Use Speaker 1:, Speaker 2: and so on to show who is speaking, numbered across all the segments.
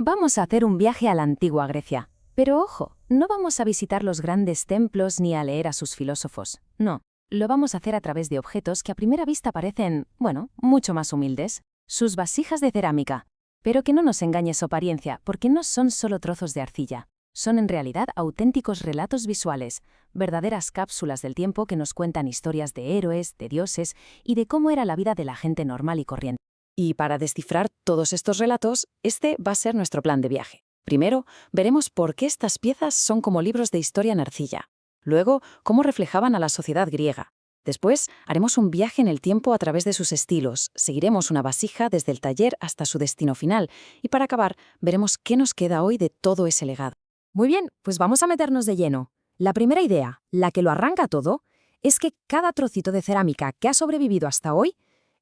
Speaker 1: Vamos a hacer un viaje a la antigua Grecia. Pero ojo, no vamos a visitar los grandes templos ni a leer a sus filósofos. No, lo vamos a hacer a través de objetos que a primera vista parecen, bueno, mucho más humildes. Sus vasijas de cerámica. Pero que no nos engañe su apariencia, porque no son solo trozos de arcilla. Son en realidad auténticos relatos visuales, verdaderas cápsulas del tiempo que nos cuentan historias de héroes, de dioses y de cómo era la vida de la gente normal y corriente.
Speaker 2: Y para descifrar todos estos relatos, este va a ser nuestro plan de viaje. Primero, veremos por qué estas piezas son como libros de historia en arcilla. Luego, cómo reflejaban a la sociedad griega. Después, haremos un viaje en el tiempo a través de sus estilos, seguiremos una vasija desde el taller hasta su destino final, y para acabar, veremos qué nos queda hoy de todo ese legado.
Speaker 3: Muy bien, pues vamos a meternos de lleno. La primera idea, la que lo arranca todo, es que cada trocito de cerámica que ha sobrevivido hasta hoy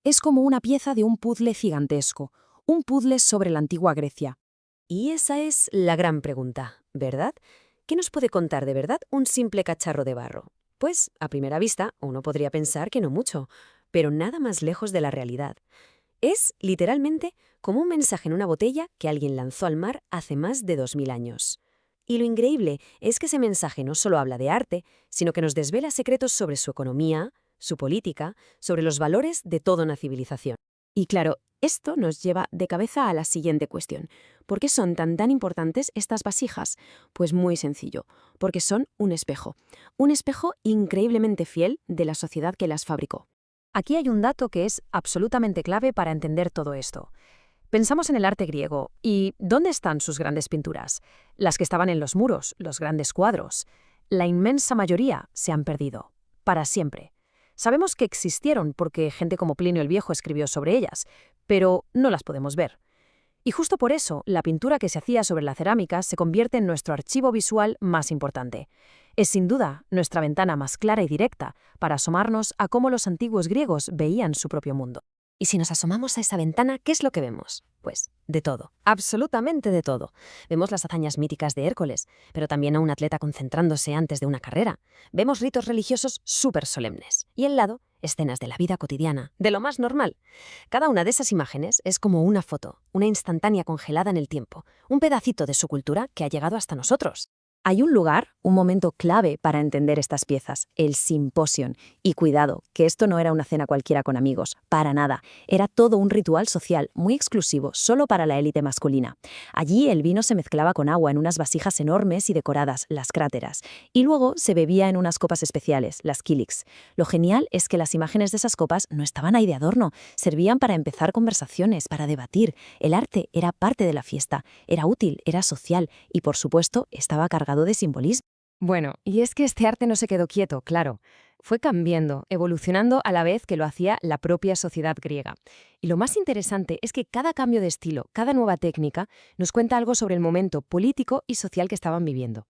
Speaker 3: es como una pieza de un puzzle gigantesco, un puzzle sobre la antigua Grecia.
Speaker 4: Y esa es la gran pregunta, ¿verdad? ¿Qué nos puede contar de verdad un simple cacharro de barro? Pues, a primera vista, uno podría pensar que no mucho, pero nada más lejos de la realidad. Es, literalmente, como un mensaje en una botella que alguien lanzó al mar hace más de 2000 años. Y lo increíble es que ese mensaje no solo habla de arte, sino que nos desvela secretos sobre su economía, su política, sobre los valores de toda una civilización.
Speaker 3: Y claro, esto nos lleva de cabeza a la siguiente cuestión. ¿Por qué son tan importantes estas vasijas? Pues muy sencillo, porque son un espejo increíblemente fiel de la sociedad que las fabricó. Aquí hay un dato que es absolutamente clave para entender todo esto. Pensamos en el arte griego, ¿y dónde están sus grandes pinturas? Las que estaban en los muros, los grandes cuadros. La inmensa mayoría se han perdido, para siempre. Sabemos que existieron porque gente como Plinio el Viejo escribió sobre ellas, pero no las podemos ver. Y justo por eso, la pintura que se hacía sobre la cerámica se convierte en nuestro archivo visual más importante. Es sin duda nuestra ventana más clara y directa para asomarnos a cómo los antiguos griegos veían su propio mundo.
Speaker 4: Y si nos asomamos a esa ventana, ¿qué es lo que vemos? Pues de todo, absolutamente de todo. Vemos las hazañas míticas de Hércules, pero también a un atleta concentrándose antes de una carrera. Vemos ritos religiosos súper solemnes. Y al lado, escenas de la vida cotidiana, de lo más normal. Cada una de esas imágenes es como una foto, una instantánea congelada en el tiempo, un pedacito de su cultura que ha llegado hasta nosotros.
Speaker 3: Hay un lugar, un momento clave para entender estas piezas, el Symposium. Y cuidado, que esto no era una cena cualquiera con amigos, para nada. Era todo un ritual social muy exclusivo, solo para la élite masculina. Allí el vino se mezclaba con agua en unas vasijas enormes y decoradas, las cráteras, y luego se bebía en unas copas especiales, las kílix. Lo genial es que las imágenes de esas copas no estaban ahí de adorno, servían para empezar conversaciones, para debatir. El arte era parte de la fiesta, era útil, era social y, por supuesto, estaba cargado de simbolismo.
Speaker 1: Bueno, y es que este arte no se quedó quieto, claro. Fue cambiando, evolucionando a la vez que lo hacía la propia sociedad griega. Y lo más interesante es que cada cambio de estilo, cada nueva técnica, nos cuenta algo sobre el momento político y social que estaban viviendo.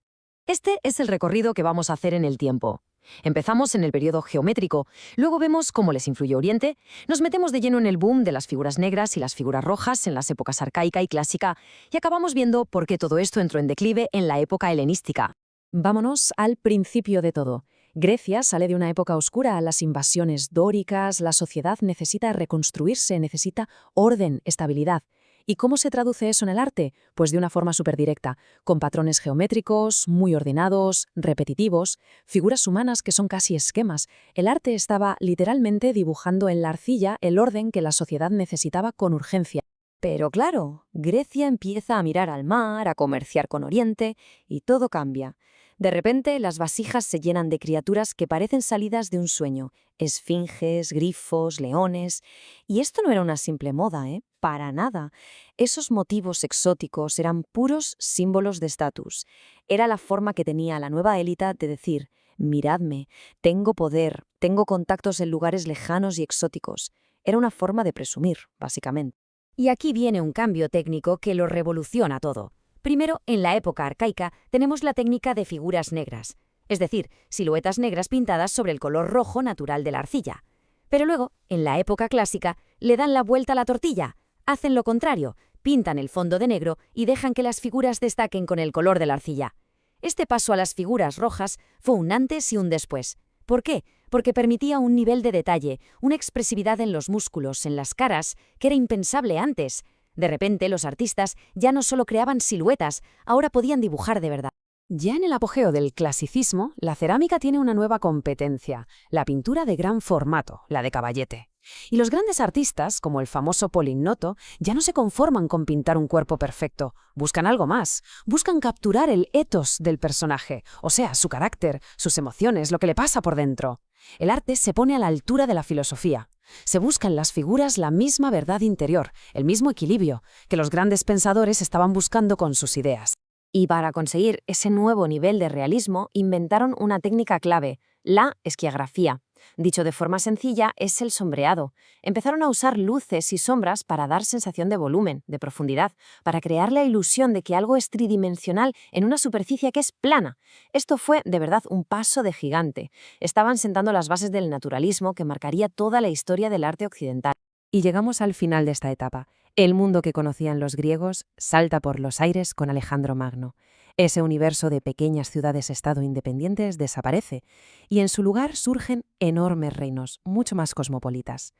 Speaker 3: Este es el recorrido que vamos a hacer en el tiempo. Empezamos en el periodo geométrico, luego vemos cómo les influyó Oriente, nos metemos de lleno en el boom de las figuras negras y las figuras rojas en las épocas arcaica y clásica, y acabamos viendo por qué todo esto entró en declive en la época helenística. Vámonos al principio de todo. Grecia sale de una época oscura a las invasiones dóricas, la sociedad necesita reconstruirse, necesita orden, estabilidad. ¿Y cómo se traduce eso en el arte? Pues de una forma súper directa, con patrones geométricos, muy ordenados, repetitivos, figuras humanas que son casi esquemas. El arte estaba literalmente dibujando en la arcilla el orden que la sociedad necesitaba con urgencia. Pero claro, Grecia empieza a mirar al mar, a comerciar con Oriente, y todo cambia. De repente, las vasijas se llenan de criaturas que parecen salidas de un sueño. Esfinges, grifos, leones. Y esto no era una simple moda, Para nada. Esos motivos exóticos eran puros símbolos de estatus. Era la forma que tenía la nueva élite de decir, miradme, tengo poder, tengo contactos en lugares lejanos y exóticos. Era una forma de presumir, básicamente.
Speaker 4: Y aquí viene un cambio técnico que lo revoluciona todo. Primero, en la época arcaica, tenemos la técnica de figuras negras, es decir, siluetas negras pintadas sobre el color rojo natural de la arcilla. Pero luego, en la época clásica, le dan la vuelta a la tortilla, hacen lo contrario, pintan el fondo de negro y dejan que las figuras destaquen con el color de la arcilla. Este paso a las figuras rojas fue un antes y un después. ¿Por qué? Porque permitía un nivel de detalle, una expresividad en los músculos, en las caras, que era impensable antes.
Speaker 5: De repente, los artistas ya no solo creaban siluetas, ahora podían dibujar de verdad.
Speaker 4: Ya en el apogeo del clasicismo, la cerámica tiene una nueva competencia, la pintura de gran formato, la de caballete. Y los grandes artistas, como el famoso Polignoto, ya no se conforman con pintar un cuerpo perfecto, buscan algo más, buscan capturar el ethos del personaje, o sea, su carácter, sus emociones, lo que le pasa por dentro. El arte se pone a la altura de la filosofía. Se busca en las figuras la misma verdad interior, el mismo equilibrio, que los grandes pensadores estaban buscando con sus ideas.
Speaker 5: Y para conseguir ese nuevo nivel de realismo, inventaron una técnica clave, la esquiagrafía. Dicho de forma sencilla, es el sombreado. Empezaron a usar luces y sombras para dar sensación de volumen, de profundidad, para crear la ilusión de que algo es tridimensional en una superficie que es plana. Esto fue, de verdad, un paso de gigante. Estaban sentando las bases del naturalismo que marcaría toda la historia del arte occidental.
Speaker 1: Y llegamos al final de esta etapa. El mundo que conocían los griegos salta por los aires con Alejandro Magno. Ese universo de pequeñas ciudades-estado independientes desaparece y en su lugar surgen enormes reinos, mucho más cosmopolitas.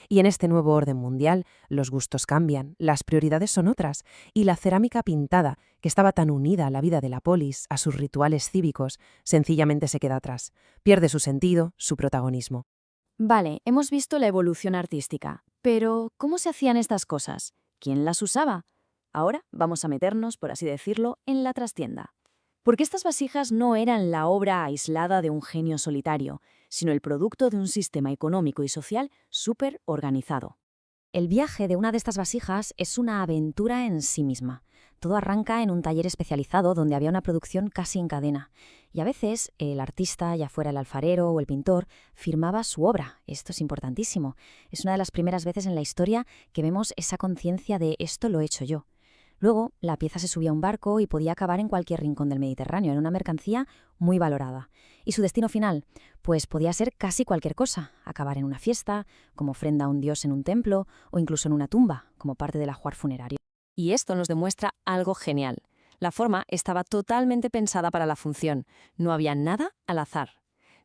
Speaker 1: Y en este nuevo orden mundial, los gustos cambian, las prioridades son otras, y la cerámica pintada, que estaba tan unida a la vida de la polis, a sus rituales cívicos, sencillamente se queda atrás, pierde su sentido, su protagonismo.
Speaker 5: Vale, hemos visto la evolución artística, pero ¿cómo se hacían estas cosas? ¿Quién las usaba? Ahora vamos a meternos, por así decirlo, en la trastienda. Porque estas vasijas no eran la obra aislada de un genio solitario, sino el producto de un sistema económico y social súper organizado. El viaje de una de estas vasijas es una aventura en sí misma. Todo arranca en un taller especializado donde había una producción casi en cadena. Y a veces el artista, ya fuera el alfarero o el pintor, firmaba su obra. Esto es importantísimo. Es una de las primeras veces en la historia que vemos esa conciencia de esto lo he hecho yo. Luego, la pieza se subía a un barco y podía acabar en cualquier rincón del Mediterráneo. Era una mercancía muy valorada. ¿Y su destino final? Pues podía ser casi cualquier cosa. Acabar en una fiesta, como ofrenda a un dios en un templo, o incluso en una tumba, como parte del ajuar funerario. Y esto nos demuestra algo genial. La forma estaba totalmente pensada para la función. No había nada al azar.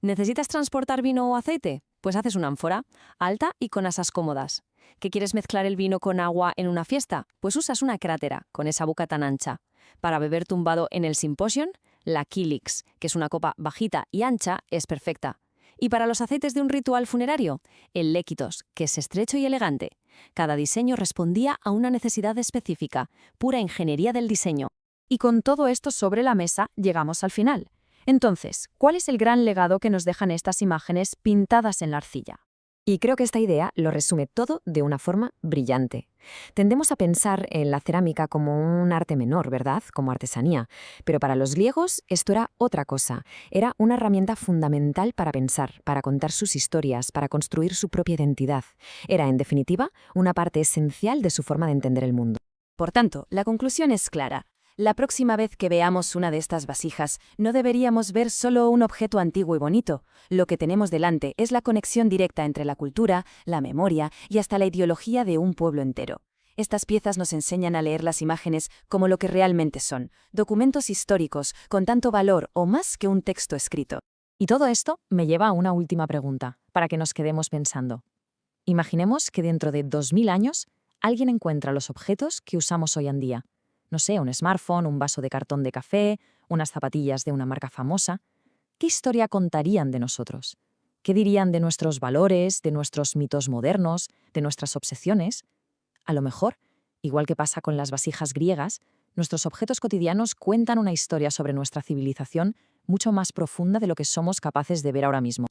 Speaker 5: ¿Necesitas transportar vino o aceite? Pues haces una ánfora, alta y con asas cómodas. ¿Que quieres mezclar el vino con agua en una fiesta? Pues usas una crátera, con esa boca tan ancha. Para beber tumbado en el Symposium, la Kylix, que es una copa bajita y ancha, es perfecta. Y para los aceites de un ritual funerario, el Léquitos, que es estrecho y elegante. Cada diseño respondía a una necesidad específica, pura ingeniería del diseño.
Speaker 2: Y con todo esto sobre la mesa, llegamos al final. Entonces, ¿cuál es el gran legado que nos dejan estas imágenes pintadas en la arcilla?
Speaker 3: Y creo que esta idea lo resume todo de una forma brillante. Tendemos a pensar en la cerámica como un arte menor, ¿verdad? Como artesanía. Pero para los griegos esto era otra cosa. Era una herramienta fundamental para pensar, para contar sus historias, para construir su propia identidad. Era, en definitiva, una parte esencial de su forma de entender el mundo.
Speaker 1: Por tanto, la conclusión es clara. La próxima vez que veamos una de estas vasijas, no deberíamos ver solo un objeto antiguo y bonito. Lo que tenemos delante es la conexión directa entre la cultura, la memoria y hasta la ideología de un pueblo entero. Estas piezas nos enseñan a leer las imágenes como lo que realmente son, documentos históricos con tanto valor o más que un texto escrito.
Speaker 3: Y todo esto me lleva a una última pregunta, para que nos quedemos pensando. Imaginemos que dentro de 2000 años alguien encuentra los objetos que usamos hoy en día. No sé, un smartphone, un vaso de cartón de café, unas zapatillas de una marca famosa. ¿Qué historia contarían de nosotros? ¿Qué dirían de nuestros valores, de nuestros mitos modernos, de nuestras obsesiones? A lo mejor, igual que pasa con las vasijas griegas, nuestros objetos cotidianos cuentan una historia sobre nuestra civilización mucho más profunda de lo que somos capaces de ver ahora mismo.